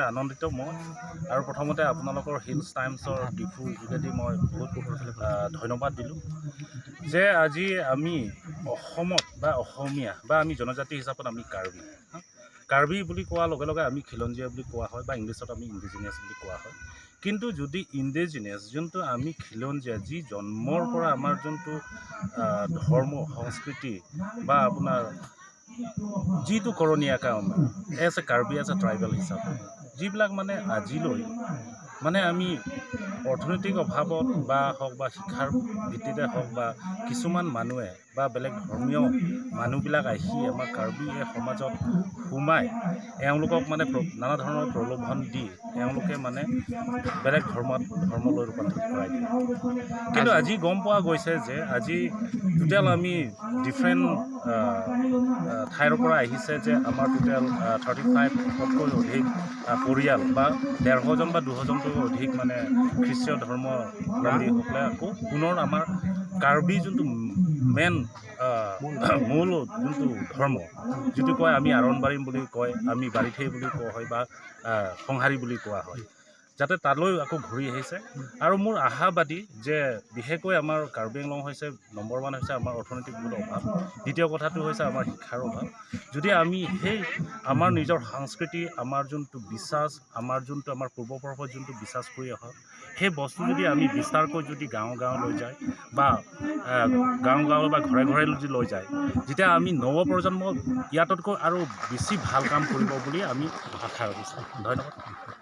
আনন্দিত মই আৰু প্ৰথমতে আপোনালোকৰ হিলছ টাইমছৰ ডিফু যোগেদি মই বহুত ধন্যবাদ দিলোঁ যে আজি আমি অসমত বা অসমীয়া বা আমি জনজাতি হিচাপত আমি কাৰ্বি বুলি কোৱাৰ লগে লগে আমি খিলঞ্জীয়া বুলি কোৱা হয় বা ইংলিছত আমি ইণ্ডিজিনিয়াছ বুলি কোৱা হয়। কিন্তু যদি ইণ্ডিজিনিয়াছ যোনটো আমি খিলঞ্জীয়া যি জন্মৰ পৰা আমাৰ যোনটো ধৰ্ম সংস্কৃতি বা আপোনাৰ যিটো কৰণীয়া কাম as a Karbi as a tribal হিচাপে যিবিলাক মানে আজিলৈ মানে আমি অৰ্থনৈতিক অভাৱত বা হওক বা শিক্ষাৰ ভিত্তিতে হওক বা কিছুমান মানুহে বা বেলেগ ধৰ্মীয় মানুহবিলাক আহি আমাৰ কাৰ্বি এই সমাজত সোমাই এওঁলোকক মানে নানা ধৰণৰ প্ৰলোভন দি এওঁলোকে মানে বেলেগ ধৰ্মলৈ ৰূপান্তৰিত কৰাই দিয়ে। কিন্তু আজি গম পোৱা গৈছে যে আজি টোটেল আমি ডিফাৰেণ্ট ঠাইৰ পৰা আহিছে যে আমাৰ টোটেল 35তকৈ অধিক পৰিয়াল বা 150জন বা 200জনতকৈ অধিক মানে খ্ৰীষ্টীয় ধৰ্মাৱলম্বীসকলে আকৌ পুনৰ আমাৰ কাৰ্বি যোনটো মেইন মূল যোনটো ধৰ্ম যিটো কয় আমি আৰণবাৰী বুলি কয়, আমি বাৰীথেই বুলি কোৱা হয় বা সংহাৰী বুলি কোৱা হয়, যাতে তালৈ আকৌ ঘূৰি আহিছে। আৰু মোৰ আশাবাদী যে বিশেষকৈ আমাৰ কাৰ্বি আংলং হৈছে নম্বৰ 1 হৈছে আমাৰ অৰ্থনৈতিক বহুত অভাৱ, দ্বিতীয় কথাটো হৈছে আমাৰ শিক্ষাৰ অভাৱ। যদি আমি সেই আমাৰ নিজৰ সংস্কৃতি আমাৰ যোনটো বিশ্বাস আমাৰ যোনটো আমাৰ পূৰ্বপুৰুষত যোনটো বিশ্বাস কৰি অহা সেই বস্তু যদি আমি বিস্তাৰকৈ যদি গাঁৱলৈ যায় বা গাঁৱলৈ বা ঘৰে ঘৰে যদি লৈ যায়, যেতিয়া আমি নৱপ্ৰজন্ম ইয়াতকৈ আৰু বেছি ভাল কাম কৰিব বুলি আমি আশা ৰাখিছোঁ। ধন্যবাদ।